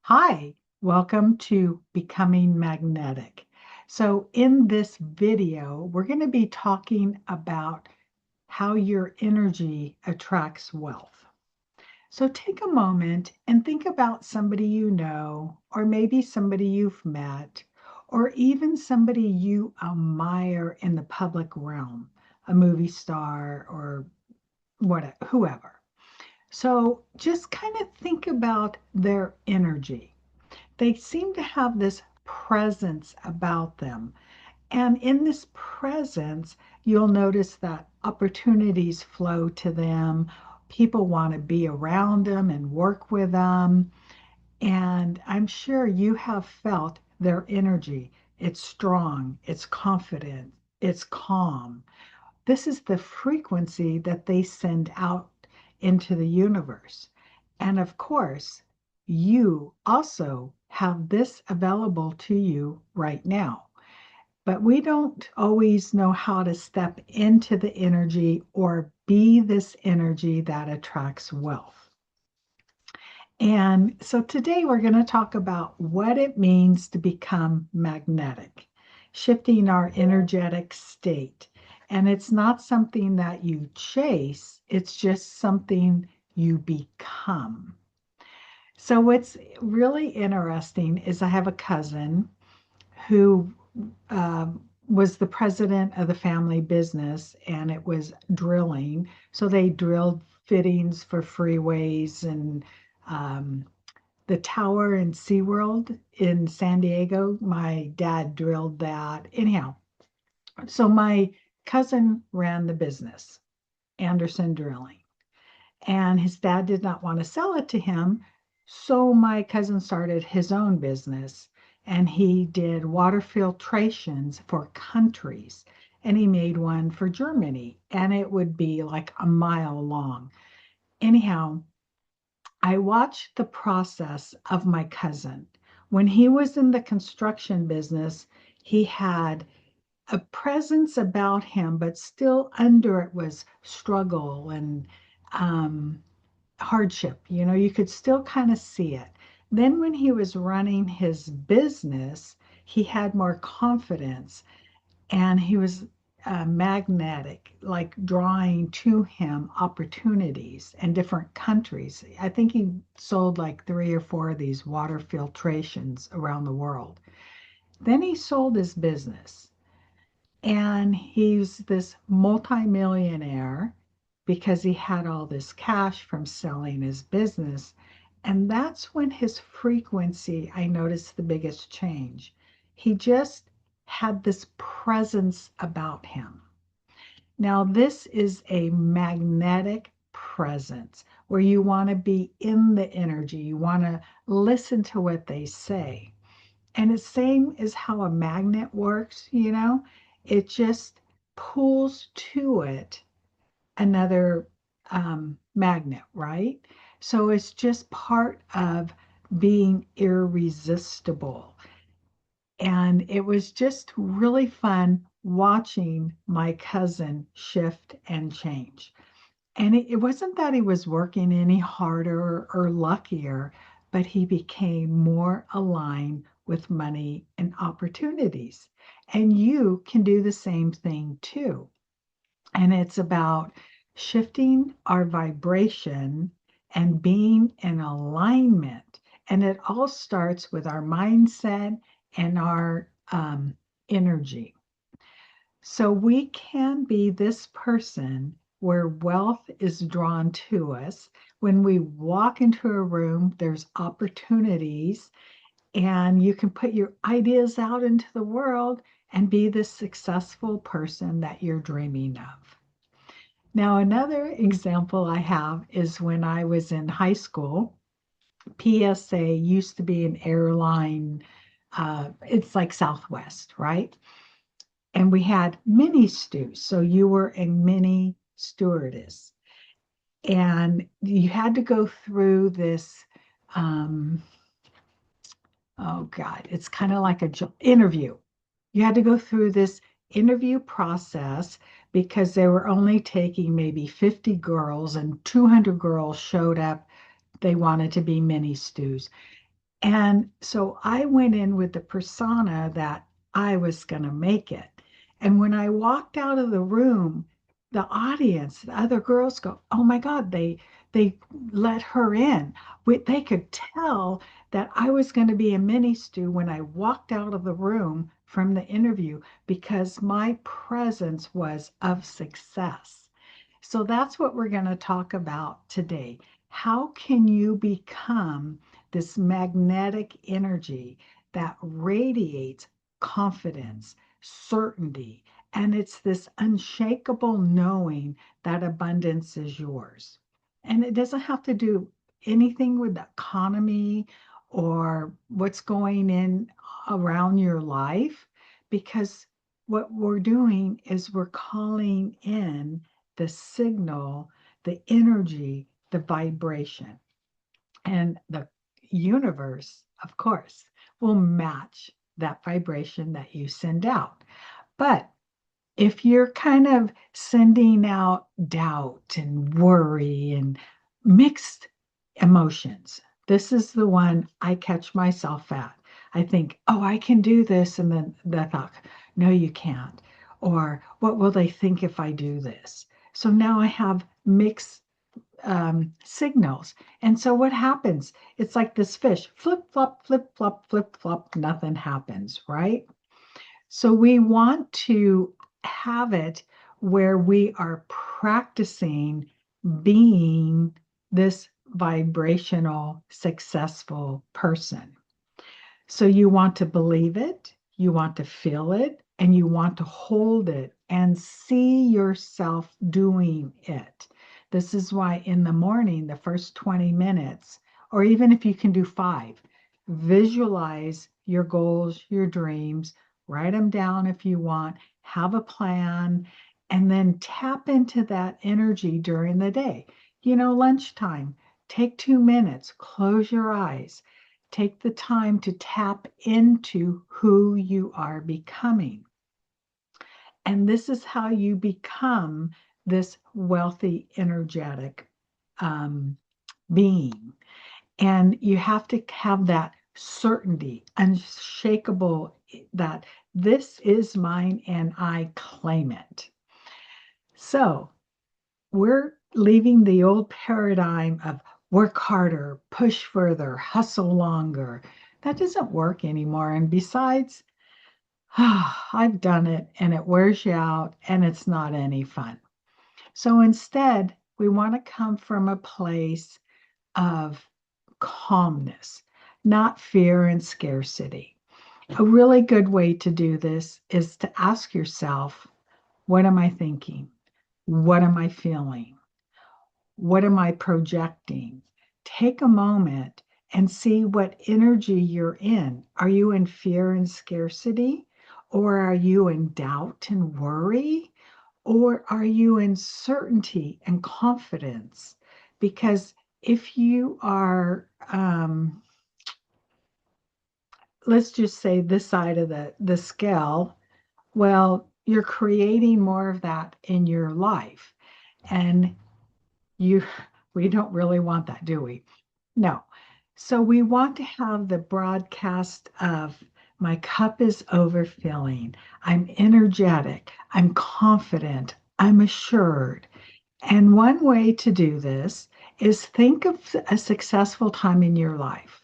Hi, welcome to Becoming Magnetic. So, in this video, we're going to be talking about how your energy attracts wealth. So, take a moment and think about somebody you know, or maybe somebody you've met, or even somebody you admire in the public realm, a movie star or whoever. So, just kind of think about their energy. They seem to have this presence about them. And in this presence, you'll notice that opportunities flow to them. People want to be around them and work with them. And I'm sure you have felt their energy. It's strong, it's confident, it's calm. This is the frequency that they send out into the universe. And of course, you also have this available to you right now. But we don't always know how to step into the energy or be this energy that attracts wealth. And so today we're going to talk about what it means to become magnetic, shifting our energetic state. And it's not something that you chase, it's just something you become. So, what's really interesting is I have a cousin who uh, was the president of the family business, and it was drilling. So, they drilled fittings for freeways and um, the tower in SeaWorld in San Diego. My dad drilled that. Anyhow, so my cousin ran the business, Anderson Drilling, and his dad did not want to sell it to him. So my cousin started his own business and he did water filtrations for countries. And he made one for Germany, and it would be like a mile long. Anyhow, I watched the process of my cousin. When he was in the construction business, he had a presence about him, but still under it was struggle and um, hardship. You know, you could still kind of see it. Then, when he was running his business, he had more confidence and he was magnetic, like drawing to him opportunities in different countries. I think he sold like three or four of these water filtrations around the world. Then he sold his business and he's this multimillionaire because he had all this cash from selling his business. And that's when his frequency, I noticed the biggest change. He just had this presence about him. Now, this is a magnetic presence where you want to be in the energy, you want to listen to what they say. And the same as how a magnet works, you know, it just pulls to it another magnet, right? So it's just part of being irresistible. And it was just really fun watching my cousin shift and change. And it wasn't that he was working any harder or luckier, but he became more aligned with money and opportunities. And you can do the same thing too. And it's about shifting our vibration and being in alignment. And it all starts with our mindset and our energy. So we can be this person where wealth is drawn to us. When we walk into a room, there's opportunities, and you can put your ideas out into the world and be the successful person that you're dreaming of. Now, another example I have is when I was in high school. PSA used to be an airline, it's like Southwest, right? And we had mini stews. So you were a mini stewardess. And you had to go through this, um, oh God, it's kind of like a interview. You had to go through this interview process because they were only taking maybe 50 girls and 200 girls showed up. They wanted to be mini stews. And so I went in with the persona that I was going to make it. And when I walked out of the room, the audience, the other girls go, "Oh my God, they let her in." They could tell that I was going to be a mini stew when I walked out of the room from the interview because my presence was of success. So that's what we're going to talk about today. How can you become this magnetic energy that radiates confidence, certainty, and it's this unshakable knowing that abundance is yours. And it doesn't have to do anything with the economy or what's going in around your life, because what we're doing is we're calling in the signal, the energy, the vibration. And the universe, of course, will match that vibration that you send out. But if you're kind of sending out doubt and worry and mixed emotions, this is the one I catch myself at. I think, oh, I can do this. And then the thought, no, you can't. Or what will they think if I do this? So now I have mixed signals. And so what happens? It's like this fish flip, flop, flip, flop, nothing happens, right? So we want to have it where we are practicing being this vibrational, successful person. So you want to believe it, you want to feel it, and you want to hold it and see yourself doing it. This is why in the morning, the first 20 minutes, or even if you can do 5, visualize your goals, your dreams, write them down if you want, have a plan, and then tap into that energy during the day. Lunchtime, take 2 minutes, close your eyes. Take the time to tap into who you are becoming. And this is how you become this wealthy, energetic um, being. And you have to have that certainty, unshakable, that this is mine and I claim it. So we're leaving the old paradigm of work harder, push further, hustle longer. That doesn't work anymore. And besides, I've done it and it wears you out and it's not any fun. So instead, we want to come from a place of calmness, not fear and scarcity. A really good way to do this is to ask yourself, what am I thinking? What am I feeling? What am I projecting? Take a moment and see what energy you're in. Are you in fear and scarcity? Or are you in doubt and worry? Or are you in certainty and confidence? Because if you are, let's just say this side of the scale, well, you're creating more of that in your life. And you we don't really want that, do we? No. So we want to have the broadcast of my cup is overfilling. I'm energetic. I'm confident. I'm assured. And one way to do this is think of a successful time in your life.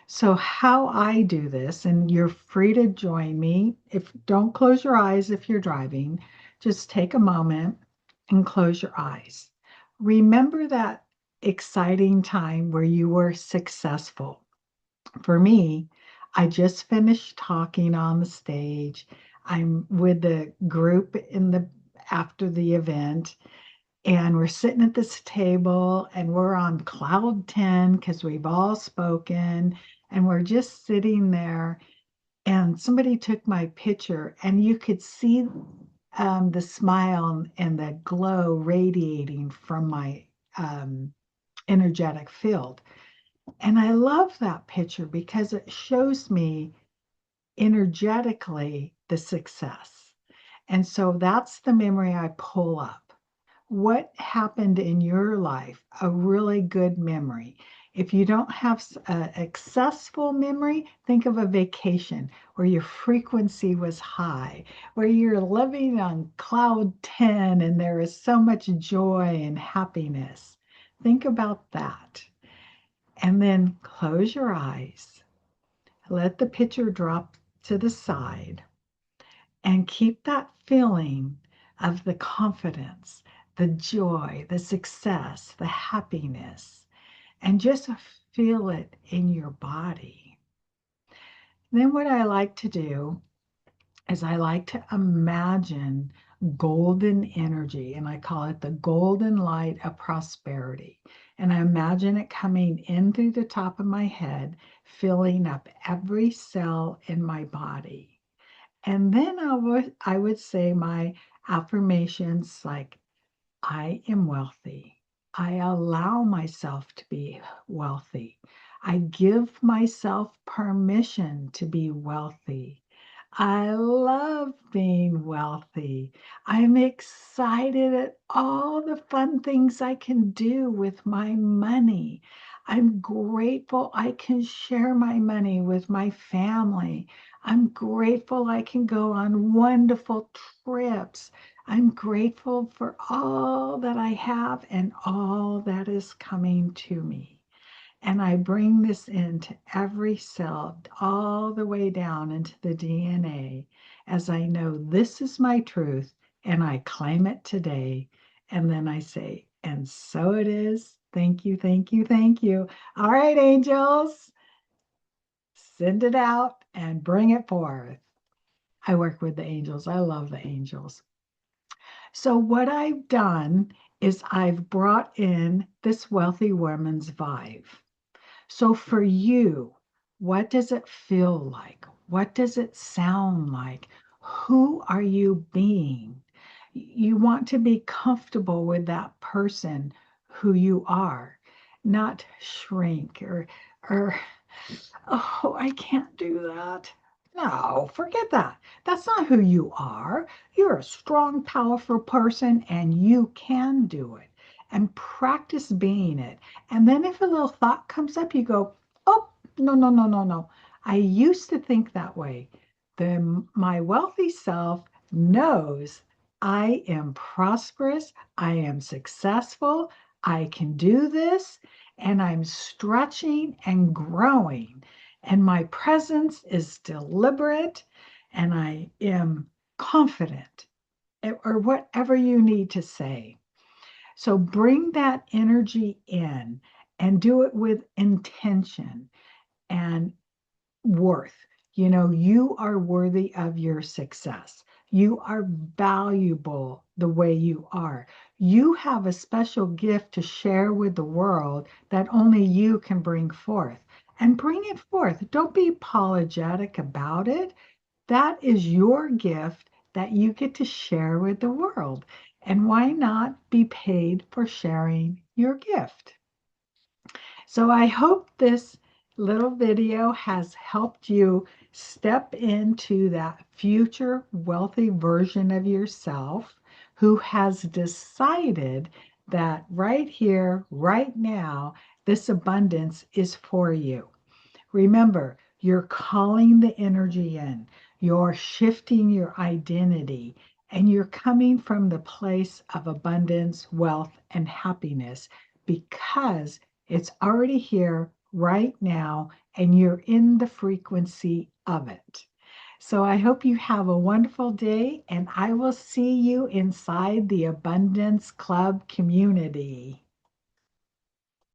So how I do this, and you're free to join me. If don't close your eyes if you're driving, just take a moment and close your eyes. Remember that exciting time where you were successful. For me, I just finished talking on the stage. I'm with the group in the after the event, and we're sitting at this table and we're on cloud 10 because we've all spoken, and we're just sitting there. And somebody took my picture, and you could see the smile and the glow radiating from my um, energetic field. And I love that picture because it shows me energetically the success. And so that's the memory I pull up. What happened in your life? A really good memory. If you don't have a accessible memory, think of a vacation where your frequency was high, where you're living on cloud 10 and there is so much joy and happiness. Think about that. And then close your eyes. Let the picture drop to the side and keep that feeling of the confidence, the joy, the success, the happiness, and just feel it in your body. Then, what I like to do is I like to imagine golden energy, and I call it the golden light of prosperity. And I imagine it coming in through the top of my head, filling up every cell in my body. And then I would say my affirmations like, I am wealthy. I allow myself to be wealthy. I give myself permission to be wealthy. I love being wealthy. I'm excited at all the fun things I can do with my money. I'm grateful I can share my money with my family. I'm grateful I can go on wonderful trips. I'm grateful for all that I have and all that is coming to me. And I bring this into every cell, all the way down into the DNA, as I know this is my truth and I claim it today. And then I say, and so it is. Thank you, thank you, thank you. All right, angels, send it out and bring it forth. I work with the angels. I love the angels. So, what I've done is I've brought in this wealthy woman's vibe. So, for you, what does it feel like? What does it sound like? Who are you being? You want to be comfortable with that person who you are, not shrink or oh, I can't do that. No, forget that. That's not who you are. You're a strong, powerful person and you can do it. And practice being it. And then if a little thought comes up, you go, oh, no, no, no, no, no. I used to think that way. Then my wealthy self knows I am prosperous, I am successful, I can do this, and I'm stretching and growing and my presence is deliberate and I am confident, or whatever you need to say. So bring that energy in and do it with intention and worth. You are worthy of your success. You are valuable the way you are. You have a special gift to share with the world that only you can bring forth. And bring it forth. Don't be apologetic about it. That is your gift that you get to share with the world. And why not be paid for sharing your gift? So I hope this little video has helped you step into that future wealthy version of yourself who has decided that right here, right now, this abundance is for you. Remember, you're calling the energy in, you're shifting your identity, and you're coming from the place of abundance, wealth, and happiness because it's already here right now and you're in the frequency of it. So I hope you have a wonderful day and I will see you inside the Abundance Club community.